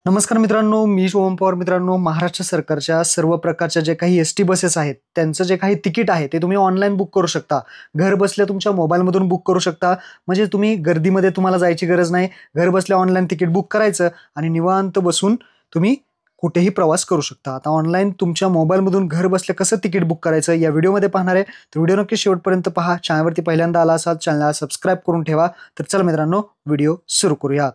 नमस्कार मित्रांनो, मी ओम पवार. मित्रांनो, महाराष्ट्र सरकारच्या सर्व प्रकारच्या जे काही एस टी बसेस आहेत, त्यांचं जे काही तिकीट आहे ते तुम्ही ऑनलाईन बुक करू शकता. घर बसल्या तुमच्या मोबाईलमधून बुक करू शकता. म्हणजे तुम्ही गर्दीमध्ये तुम्हाला जायची गरज नाही. घर बसल्या ऑनलाईन तिकीट बुक करायचं आणि निवांत बसून तुम्ही कुठेही प्रवास करू शकता. आता ऑनलाईन तुमच्या मोबाईलमधून घर बसल्या कसं तिकीट बुक करायचं या व्हिडिओमध्ये पाहणार आहे. तर व्हिडिओ नक्की शेवटपर्यंत पहा. चॅनलवरती पहिल्यांदा आला असाल चॅनलला सबस्क्राईब करून ठेवा. तर चला मित्रांनो, व्हिडिओ सुरू करूयात.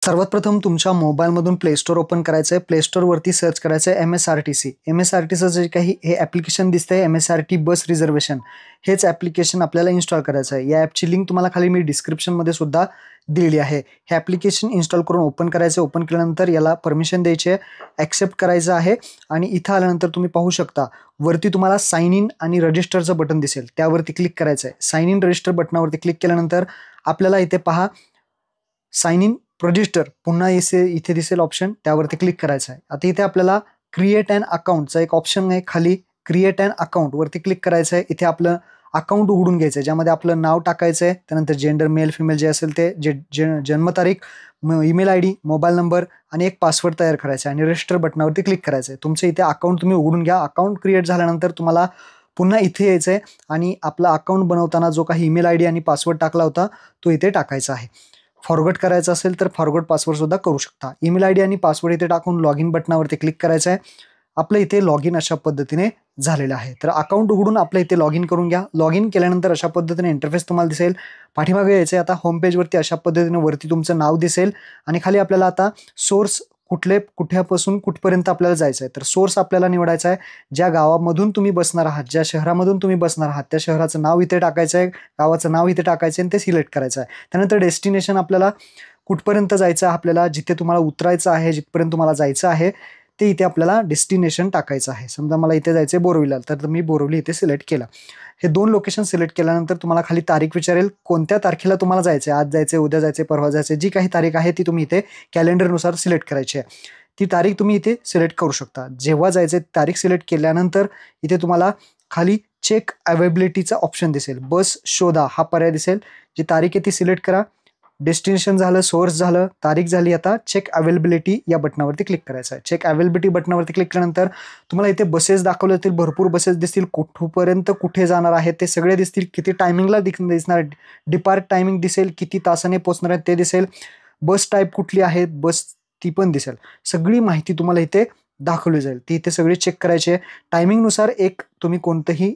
सर्वात प्रथम तुमच्या मोबाईलमधून प्ले स्टोअर ओपन करायचं आहे. प्ले स्टोअरवरती सर्च करायचं आहे MSRTC. MSRTCचं जे काही हे ॲप्लिकेशन दिसतंय MSRT बस रिझर्वेशन, हेच ॲप्लिकेशन आपल्याला इन्स्टॉल करायचं आहे. या ॲपची लिंक तुम्हाला खाली मी डिस्क्रिप्शनमध्ये सुद्धा दिलेली आहे. हे ॲप्लिकेशन इन्स्टॉल करून ओपन करायचं. ओपन केल्यानंतर याला परमिशन द्यायची आहे, ॲक्सेप्ट करायचं आहे आणि इथं आल्यानंतर तुम्ही पाहू शकता वरती तुम्हाला साइन इन आणि रजिस्टरचं बटन दिसेल, त्यावरती क्लिक करायचं आहे. साइन इन रजिस्टर बटनावरती क्लिक केल्यानंतर आपल्याला इथे पहा साइन इन रजिस्टर पुन्हा इथे दिसेल ऑप्शन, त्यावरती क्लिक करायचं आहे. आता इथे आपल्याला क्रिएट अँड अकाउंटचा एक ऑप्शन आहे खाली, क्रिएट अँड अकाउंट वरती क्लिक करायचं आहे. इथे आपलं अकाउंट उघडून घ्यायचं आहे, ज्यामध्ये आपलं नाव टाकायचं आहे, त्यानंतर जेंडर मेल फिमेल जे असेल ते, जन्मतारीख, ईमेल ID, मोबाईल नंबर आणि एक पासवर्ड तयार करायचा आहे आणि रजिस्टर बटनावरती क्लिक करायचं आहे. तुमचं इथे अकाउंट तुम्ही उघडून घ्या. अकाउंट क्रिएट झाल्यानंतर तुम्हाला पुन्हा इथे यायचं आहे आणि आपला अकाउंट बनवताना जो काही ईमेल ID आणि पासवर्ड टाकला होता तो इथे टाकायचा आहे. फॉरगॉट करायचं असेल तर फॉरगॉट पासवर्ड सुद्धा करू शकता. ईमेल ID आणि पासवर्ड इथे टाकून लॉग इन बटनावरती क्लिक करायचं आहे. आपलं इथे लॉग इन अशा पद्धतीने झालेलं आहे. तर अकाउंट उघडून आपलं इथे लॉग इन करून घ्या. लॉग इन केल्यानंतर अशा पद्धतीने इंटरफेस तुम्हाला दिसेल. पाठीमागे यायचं आहे. आता होम पेजवरती अशा पद्धतीने वरती तुमचं नाव दिसेल आणि खाली आपल्याला आता सोर्स कुठ्यापासून कुठपर्यंत आपल्याला जायचं आहे. तर सोर्स आपल्याला निवडायचा आहे. ज्या गावामधून तुम्ही बसणार आहात, ज्या शहरामधून तुम्ही बसणार आहात, त्या शहराचं नाव इथे टाकायचं आहे, गावाचं नाव इथे टाकायचं आहे आणि ते सिलेक्ट करायचं आहे. त्यानंतर डेस्टिनेशन आपल्याला कुठपर्यंत जायचं आहे, आपल्याला जिथे तुम्हाला उतरायचं आहे, जिथपर्यंत तुम्हाला जायचं आहे ते इथे आपल्याला डेस्टिनेशन टाकायचं आहे. समजा मला इथे जायचं आहे बोरवलीला, तर मी बोरवली इथे सिलेक्ट केलं. हे 2 लोकेशन सिलेक्ट केल्यानंतर तुम्हाला खाली तारीख विचारेल, कोणत्या तारखेला तुम्हाला जायचं आहे, आज जायचं आहे, उद्या जायचं आहे, परवा जायचं आहे, जी काही तारीख आहे ती तुम्ही इथे कॅलेंडरनुसार सिलेक्ट करायची आहे. ती तारीख तुम्ही इथे सिलेक्ट करू शकता. जेव्हा जायचं आहे तारीख सिलेक्ट केल्यानंतर इथे तुम्हाला खाली चेक अवेलेबिलिटीचा ऑप्शन दिसेल. बस शोधा हा पर्याय दिसेल. जी तारीख आहे ती सिलेक्ट करा. डेस्टिनेशन झालं, सोर्स झालं, तारीख झाली. आता चेक अवेलेबिलिटी या बटनावरती क्लिक करायचं आहे. चेक अवेलेबिलिटी बटनावरती क्लिक केल्यानंतर तुम्हाला इथे बसेस दाखवले जातील, भरपूर बसेस दिसतील, कुठपर्यंत कुठे जाणार आहेत ते सगळे दिसतील, किती टायमिंगला दिसणार, डिपार्ट टायमिंग दिसेल, किती तासाने पोहोचणार आहेत ते दिसेल, बस टाईप कुठली आहे, बस ती पण दिसेल. सगळी माहिती तुम्हाला इथे दाखवली जाईल. ती इथे सगळी चेक करायची आहे. टायमिंगनुसार एक तुम्ही कोणतंही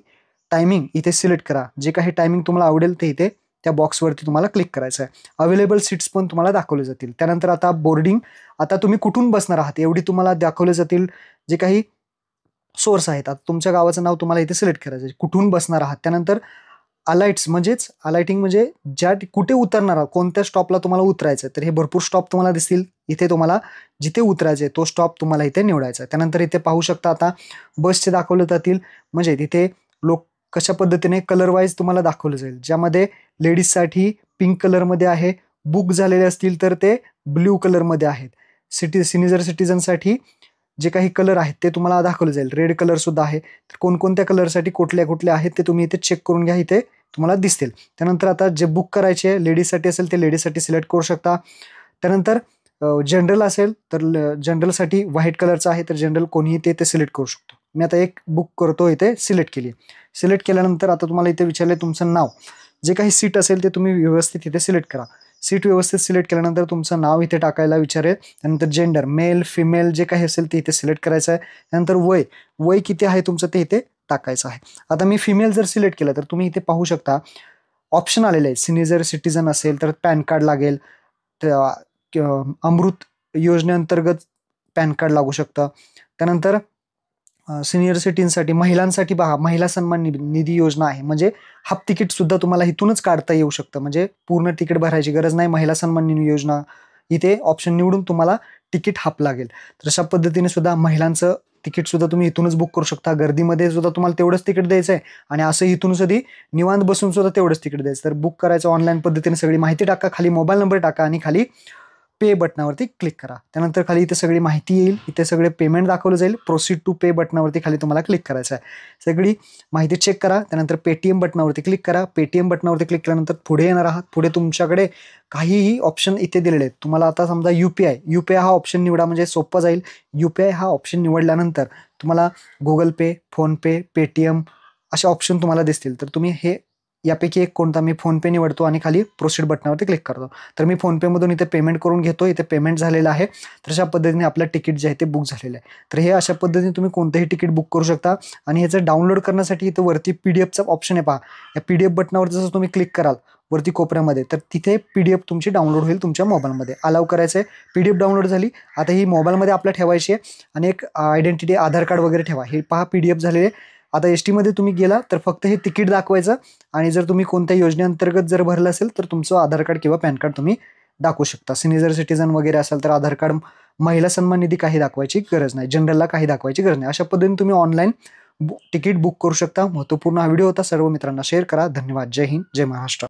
टायमिंग इथे सिलेक्ट करा. जे काही टायमिंग तुम्हाला आवडेल ते इथे त्या बॉक्सवरती तुम्हाला क्लिक करायचं आहे. अवेलेबल सीट्स पण तुम्हाला दाखवले जातील. त्यानंतर आता बोर्डिंग, आता तुम्ही कुठून बसणार आहात एवढी तुम्हाला दाखवले जातील. जे काही सोर्स आहेत, आता तुमच्या गावाचं नाव तुम्हाला इथे सिलेक्ट करायचं आहे, कुठून बसणार आहात. त्यानंतर अलाइटिंग म्हणजे कुठे उतरणार आहात, कोणत्या स्टॉपला तुम्हाला उतरायचं आहे. तर हे भरपूर स्टॉप तुम्हाला दिसतील. इथे तुम्हाला जिथे उतरायचं आहे तो स्टॉप तुम्हाला इथे निवडायचा आहे. त्यानंतर इथे पाहू शकता आता बसचे दाखवले जातील, म्हणजे तिथे लोक कशा पद्धतीने कलर वाईज तुम्हाला दाखवलं जाईल. ज्यामध्ये लेडीजसाठी पिंक कलरमध्ये आहे, बुक झालेले असतील तर ते ब्ल्यू कलरमध्ये आहेत. सिनियर सिटीजनसाठी जे काही कलर आहेत ते तुम्हाला दाखवले जाईल. रेड कलर सुद्धा आहे. तर कोणकोणत्या कलरसाठी कुठल्या आहेत ते तुम्ही इथे चेक करून घ्या, इथे तुम्हाला दिसतील. त्यानंतर आता जे बुक करायचे लेडीजसाठी असेल ते लेडीजसाठी सिलेक्ट करू शकता. त्यानंतर जनरल असेल तर जनरलसाठी व्हाईट कलरचं आहे, तर जनरल कोणीही ते सिलेक्ट करू शकतो. मी आता एक बुक करतो, इथे सिलेक्ट केली. सिलेक्ट केल्यानंतर आता तुम्हाला इथे विचारले तुमचं नाव, जे काही सीट असेल ते तुम्ही व्यवस्थित इथे सिलेक्ट करा. सीट व्यवस्थित सिलेक्ट केल्यानंतर तुमचं नाव इथे टाकायला विचारेल. त्यानंतर जेंडर मेल फिमेल जे काही असेल ते इथे सिलेक्ट करायचं आहे. त्यानंतर वय किती आहे तुमचं ते इथे टाकायचं आहे. आता मी फिमेल जर सिलेक्ट केलं तर तुम्ही इथे पाहू शकता ऑप्शन आलेले आहे. सिनियर सिटीजन असेल तर पॅन कार्ड लागेल, अमृत योजनेअंतर्गत पॅन कार्ड लागू शकतं. त्यानंतर सिनियर सिटीजनसाठी महिलांसाठी पहा महिला सन्मान निधी योजना आहे, म्हणजे हाफ तिकीट सुद्धा तुम्हाला इथूनच काढता येऊ शकतं. म्हणजे पूर्ण तिकीट भरायची गरज नाही. महिला सन्मान निधी योजना इथे ऑप्शन निवडून तुम्हाला तिकीट हाफ लागेल. तर अशा पद्धतीने सुद्धा महिलांचं तिकीट सुद्धा तुम्ही इथूनच बुक करू शकता. गर्दीमध्ये सुद्धा तुम्हाला तेवढंच तिकीट द्यायचं आहे आणि असं इथून सुद्धा निवांत बसून सुद्धा तेवढंच तिकीट द्यायचं. तर बुक करायचं ऑनलाईन पद्धतीने सगळी माहिती टाका, खाली मोबाईल नंबर टाका आणि खाली पे बटनावरती क्लिक करा. त्यानंतर खाली इथे सगळी माहिती येईल, इथे सगळे पेमेंट दाखवलं जाईल. प्रोसीड टू पे बटनावरती खाली तुम्हाला क्लिक करायचं आहे. सगळी माहिती चेक करा. त्यानंतर पेटीएम बटनावरती क्लिक करा. पेटीएम बटनावरती क्लिक केल्यानंतर पुढे येणार आहात. पुढे तुमच्याकडे काहीही ऑप्शन इथे दिलेले आहेत. तुम्हाला आता समजा UPI हा ऑप्शन निवडा, म्हणजे सोपं जाईल. UPI हा ऑप्शन निवडल्यानंतर तुम्हाला गुगल पे, फोनपे, पेटीएम असे ऑप्शन तुम्हाला दिसतील. तर तुम्ही हे यापैकी एक कोणता, मी फोनपे निवडतो आणि खाली प्रोसीड बटनावरती क्लिक करतो. तर मी फोनपेमधून इथे पेमेंट करून घेतो. इथे पेमेंट झालेलं आहे. तर अशा पद्धतीने आपलं तिकीट जे आहे ते बुक झालेलं आहे. तर हे अशा पद्धतीने तुम्ही कोणतंही तिकीट बुक करू शकता. आणि ह्याचं डाउनलोड करण्यासाठी इथं वरती PDFचा ऑप्शन आहे पहा. या PDF बटनावर जसं तुम्ही क्लिक कराल वरती कोपऱ्यामध्ये, तर तिथे PDF तुमची डाउनलोड होईल तुमच्या मोबाईलमध्ये. अलाव करायचं आहे. PDF डाउनलोड झाली. आता ही मोबाईलमध्ये आपल्या ठेवायची आहे आणि एक आयडेंटिटी, आधार कार्ड वगैरे ठेवा. हे पहा PDF झालेले. आता ST मध्ये तुम्ही गेला तर फक्त हे तिकीट दाखवायचं आणि जर तुम्ही कोणत्या योजनेअंतर्गत जर भरलं असेल तर तुमचं आधार कार्ड किंवा पॅन कार्ड तुम्ही दाखवू शकता. सिनियर सिटीजन वगैरे असेल तर आधार कार्ड, महिला सन्मान निधी काही दाखवायची गरज नाही, जनरलला काही दाखवायची गरज नाही. अशा पद्धतीने तुम्ही ऑनलाईन तिकीट बुक करू शकता. महत्त्वपूर्ण हा व्हिडिओ होता. सर्व मित्रांना शेअर करा. धन्यवाद. जय हिंद, जय महाराष्ट्र.